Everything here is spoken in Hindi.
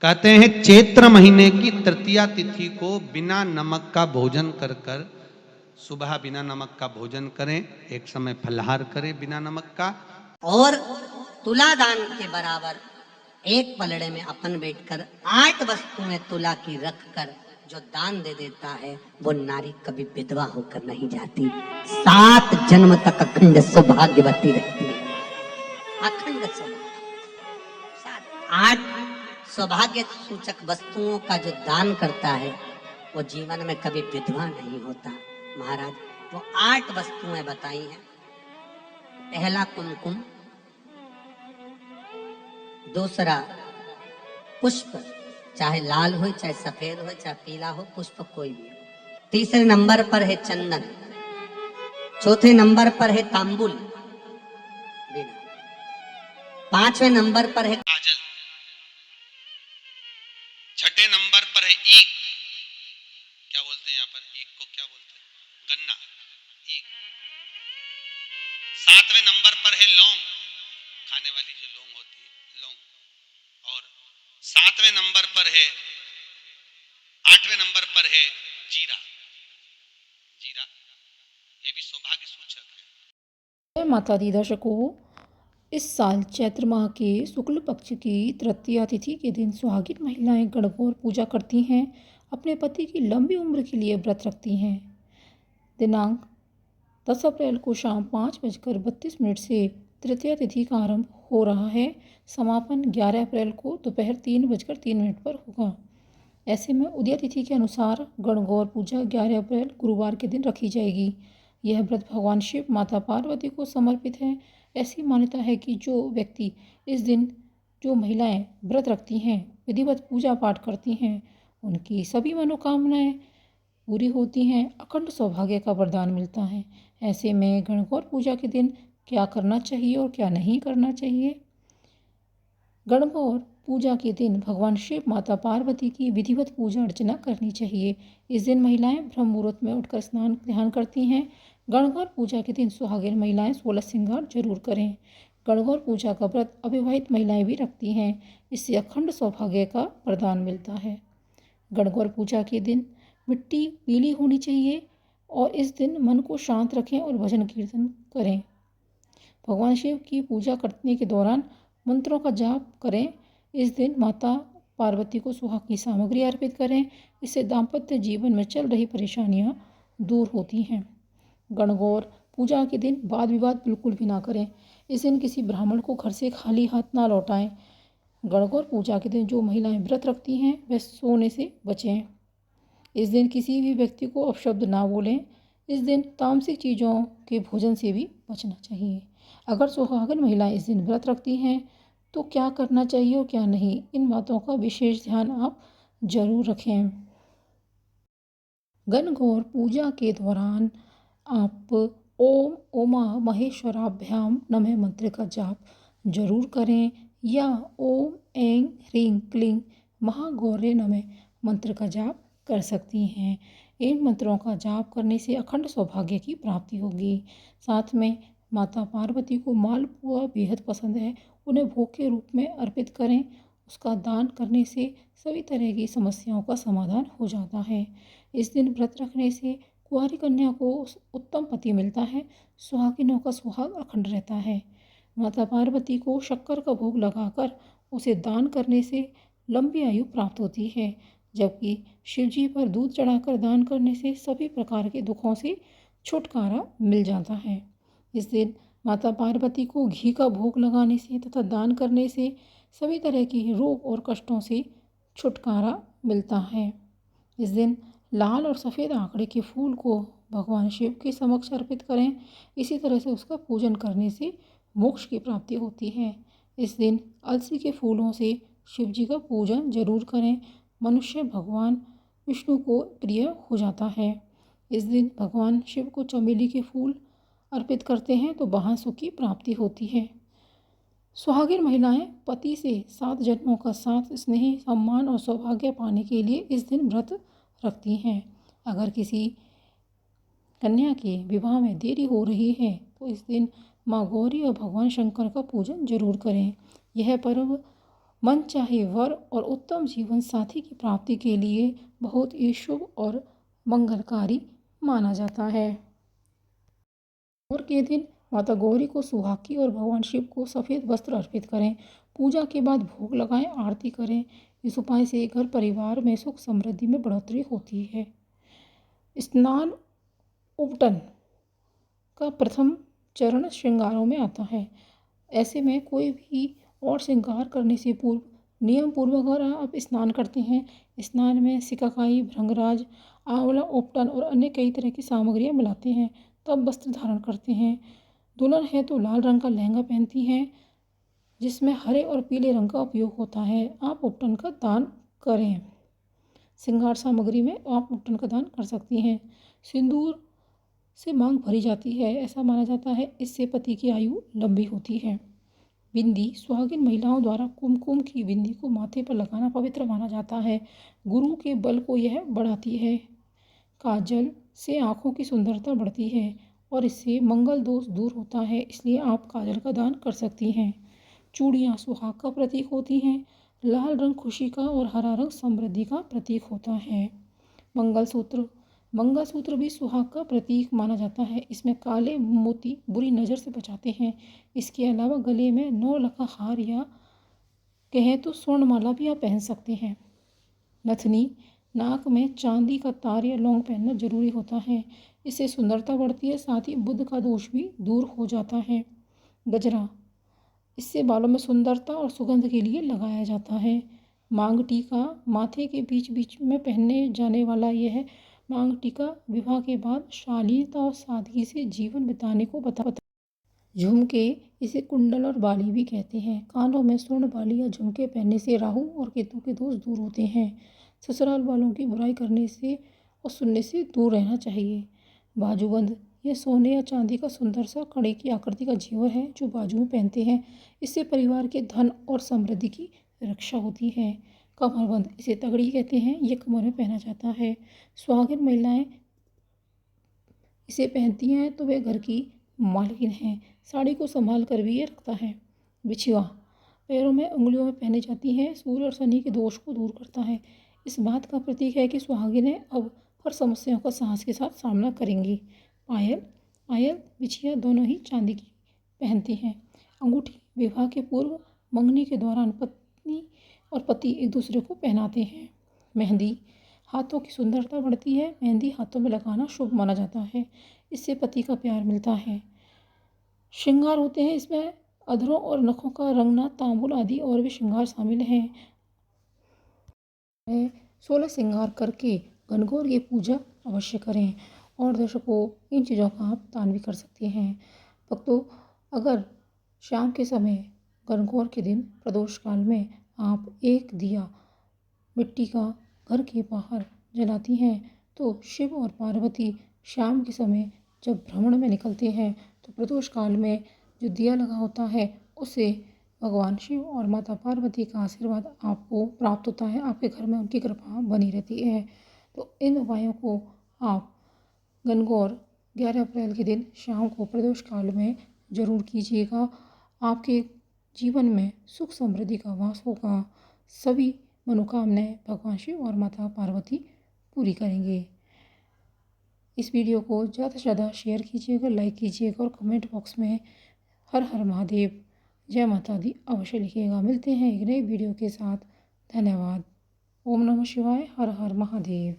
कहते हैं चैत्र महीने की तृतीया तिथि को बिना नमक का भोजन कर कर, सुबह बिना नमक का भोजन करें, एक समय फलाहार करें बिना नमक का, और तुला दान के बराबर एक पलड़े में अपन बैठकर 8 वस्तुएं तुला की रख कर जो दान दे देता है वो नारी कभी विधवा होकर नहीं जाती, 7 जन्म तक अखंड सौभाग्यवती रहती है। अखंड सौभाग्य, 8 सौभाग्य सूचक वस्तुओं का जो दान करता है वो जीवन में कभी विधवा नहीं होता। महाराज वो 8 वस्तुएं बताई हैं। पहला कुमकुम, दूसरा पुष्प, चाहे लाल हो चाहे सफेद हो चाहे पीला हो, पुष्प कोई भी हो। तीसरे नंबर पर है चंदन, चौथे नंबर पर है तांबुल, पांचवें नंबर पर है काजल, छठे नंबर पर है ईख, क्या बोलते हैं यहाँ पर ईख को, क्या बोलते हैं, गन्ना, ईख। 7वें नंबर पर है लौंग, खाने वाली जो लौंग होती है, लौंग। और 7वें नंबर पर है, 8वें नंबर पर है जीरा, जीरा ये भी सौभाग्य सूचक है। जय माता दी दर्शकों, इस साल चैत्र माह के शुक्ल पक्ष की तृतीया तिथि के दिन सुहागिन महिलाएं गणगौर पूजा करती हैं, अपने पति की लंबी उम्र के लिए व्रत रखती हैं। दिनांक 10 अप्रैल को शाम 5:32 से तृतीया तिथि का आरंभ हो रहा है। समापन 11 अप्रैल को दोपहर 3:03 पर होगा। ऐसे में उदय तिथि के अनुसार गणगौर पूजा 11 अप्रैल गुरुवार के दिन रखी जाएगी। यह व्रत भगवान शिव, माता पार्वती को समर्पित है। ऐसी मान्यता है कि जो व्यक्ति इस दिन, जो महिलाएं व्रत रखती हैं, विधिवत पूजा पाठ करती हैं, उनकी सभी मनोकामनाएं पूरी होती हैं, अखंड सौभाग्य का वरदान मिलता है। ऐसे में गणगौर पूजा के दिन क्या करना चाहिए और क्या नहीं करना चाहिए। गणगौर पूजा के दिन भगवान शिव, माता पार्वती की विधिवत पूजा अर्चना करनी चाहिए। इस दिन महिलाएं ब्रह्म मुहूर्त में उठकर स्नान ध्यान करती हैं। गणगौर पूजा के दिन सुहागिन महिलाएं 16 श्रृंगार जरूर करें। गणगौर पूजा का व्रत अविवाहित महिलाएं भी रखती हैं। इससे अखंड सौभाग्य का वरदान मिलता है। गणगौर पूजा के दिन मिट्टी पीली होनी चाहिए और इस दिन मन को शांत रखें और भजन कीर्तन करें। भगवान शिव की पूजा करने के दौरान मंत्रों का जाप करें। इस दिन माता पार्वती को सुहाग की सामग्री अर्पित करें। इससे दाम्पत्य जीवन में चल रही परेशानियां दूर होती हैं। गणगौर पूजा के दिन वाद विवाद बिल्कुल भी ना करें। इस दिन किसी ब्राह्मण को घर से खाली हाथ ना लौटाएं। गणगौर पूजा के दिन जो महिलाएं व्रत रखती हैं वे सोने से बचें। इस दिन किसी भी व्यक्ति को अपशब्द ना बोलें। इस दिन तामसिक चीज़ों के भोजन से भी बचना चाहिए। अगर सुहागिन महिलाएं इस दिन व्रत रखती हैं तो क्या करना चाहिए और क्या नहीं, इन बातों का विशेष ध्यान आप जरूर रखें। गणगौर पूजा के दौरान आप ओम उमा महेश्वराभ्याम नमः मंत्र का जाप जरूर करें या ओम ऐं ह्रीं क्लीं महागौरे नमः मंत्र का जाप कर सकती हैं। इन मंत्रों का जाप करने से अखंड सौभाग्य की प्राप्ति होगी। साथ में माता पार्वती को मालपुआ बेहद पसंद है, उन्हें भोग के रूप में अर्पित करें। उसका दान करने से सभी तरह की समस्याओं का समाधान हो जाता है। इस दिन व्रत रखने से कुंवारी कन्या को उत्तम पति मिलता है। सुहागिनों का सुहाग अखंड रहता है। माता पार्वती को शक्कर का भोग लगाकर उसे दान करने से लंबी आयु प्राप्त होती है, जबकि शिवजी पर दूध चढ़ाकर दान करने से सभी प्रकार के दुखों से छुटकारा मिल जाता है। इस दिन माता पार्वती को घी का भोग लगाने से तथा दान करने से सभी तरह के रोग और कष्टों से छुटकारा मिलता है। इस दिन लाल और सफ़ेद आंकड़े के फूल को भगवान शिव के समक्ष अर्पित करें। इसी तरह से उसका पूजन करने से मोक्ष की प्राप्ति होती है। इस दिन अलसी के फूलों से शिव जी का पूजन जरूर करें। मनुष्य भगवान विष्णु को प्रिय हो जाता है। इस दिन भगवान शिव को चमेली के फूल अर्पित करते हैं तो महासुख की प्राप्ति होती है। सुहागिन महिलाएं पति से 7 जन्मों का साथ, स्नेह, सम्मान और सौभाग्य पाने के लिए इस दिन व्रत रखती हैं। अगर किसी कन्या के विवाह में देरी हो रही है तो इस दिन माँ गौरी और भगवान शंकर का पूजन जरूर करें। यह पर्व मन चाहे वर और उत्तम जीवन साथी की प्राप्ति के लिए बहुत ही शुभ और मंगलकारी माना जाता है। और के दिन माता गौरी को सुहागी और भगवान शिव को सफ़ेद वस्त्र अर्पित करें। पूजा के बाद भोग लगाएं, आरती करें। इस उपाय से घर परिवार में सुख समृद्धि में बढ़ोतरी होती है। स्नान उपटन का प्रथम चरण श्रृंगारों में आता है। ऐसे में कोई भी और श्रृंगार करने से पूर्व नियम पूर्वक अगर आप स्नान करते हैं, स्नान में सिकाकाई, भृंगराज, आंवला, उपटन और अन्य कई तरह की सामग्रियां मिलाते हैं, तब वस्त्र धारण करते हैं। दुल्हन है तो लाल रंग का लहंगा पहनती हैं, जिसमें हरे और पीले रंग का उपयोग होता है। आप उपटन का दान करें। श्रृंगार सामग्री में आप उपटन का दान कर सकती हैं। सिंदूर से मांग भरी जाती है, ऐसा माना जाता है, इससे पति की आयु लंबी होती है। बिंदी सुहागिन महिलाओं द्वारा कुमकुम की बिंदी को माथे पर लगाना पवित्र माना जाता है। गुरु के बल को यह बढ़ाती है। काजल से आँखों की सुंदरता बढ़ती है और इससे मंगल दोष दूर होता है, इसलिए आप काजल का दान कर सकती हैं। चूड़ियाँ सुहाग का प्रतीक होती हैं। लाल रंग खुशी का और हरा रंग समृद्धि का प्रतीक होता है। मंगलसूत्र भी सुहाग का प्रतीक माना जाता है। इसमें काले मोती बुरी नज़र से बचाते हैं। इसके अलावा गले में 9 लखा हार या कहें तो स्वर्णमाला भी आप पहन सकते हैं। नथनी, नाक में चांदी का तार या लौंग पहनना जरूरी होता है, इससे सुंदरता बढ़ती है, साथ ही बुध का दोष भी दूर हो जाता है। गजरा, इससे बालों में सुंदरता और सुगंध के लिए लगाया जाता है। मांग टीका, माथे के बीच बीच में पहनने जाने वाला यह मांग टीका विवाह के बाद शालीनता और सादगी से जीवन बिताने को बताता। झुमके, इसे कुंडल और बाली भी कहते हैं। कानों में स्वर्ण बाली या झुमके पहनने से राहु और केतु के दोष दूर होते हैं। ससुराल वालों की बुराई करने से और सुनने से दूर रहना चाहिए। बाजूबंद, यह सोने या चांदी का सुंदर सा कड़े की आकृति का जेवर है जो बाजू में पहनते हैं। इससे परिवार के धन और समृद्धि की रक्षा होती है। कमरबंद, इसे तगड़ी कहते हैं, यह कमर में पहना जाता है। सुहागिन महिलाएं इसे पहनती हैं तो वे घर की मालकिन हैं। साड़ी को संभाल कर भी ये रखता है। बिछुआ, पैरों में उंगलियों में पहनी जाती है, सूर्य और शनि के दोष को दूर करता है। इस बात का प्रतीक है कि सुहागिनें अब हर समस्याओं का साहस के साथ सामना करेंगी। पायल, बिछिया दोनों ही चांदी की पहनती हैं। अंगूठी, विवाह के पूर्व मंगनी के दौरान पत्नी और पति एक दूसरे को पहनाते हैं। मेहंदी, हाथों की सुंदरता बढ़ती है। मेहंदी हाथों में लगाना शुभ माना जाता है, इससे पति का प्यार मिलता है। श्रृंगार होते हैं, इसमें अधरों और नखों का रंगना, तांबुल आदि और भी श्रृंगार शामिल हैं। 16 श्रृंगार करके गणगौर की पूजा अवश्य करें। और दर्शकों, इन चीज़ों का आप दान भी कर सकते हैं। भक्तों, अगर शाम के समय गणगौर के दिन प्रदोष काल में आप एक दिया मिट्टी का घर के बाहर जलाती हैं तो शिव और पार्वती शाम के समय जब भ्रमण में निकलते हैं तो प्रदोष काल में जो दिया लगा होता है उससे भगवान शिव और माता पार्वती का आशीर्वाद आपको प्राप्त होता है। आपके घर में उनकी कृपा बनी रहती है। तो इन उपायों को आप गणगौर 11 अप्रैल के दिन शाम को प्रदोष काल में ज़रूर कीजिएगा। आपके जीवन में सुख समृद्धि का वास होगा। सभी मनोकामनाएं भगवान शिव और माता पार्वती पूरी करेंगे। इस वीडियो को ज़्यादा से ज़्यादा शेयर कीजिएगा, लाइक कीजिएगा और कमेंट बॉक्स में हर हर महादेव, जय माता दी अवश्य लिखिएगा। मिलते हैं एक नई वीडियो के साथ। धन्यवाद। ओम नमः शिवाय। हर हर महादेव।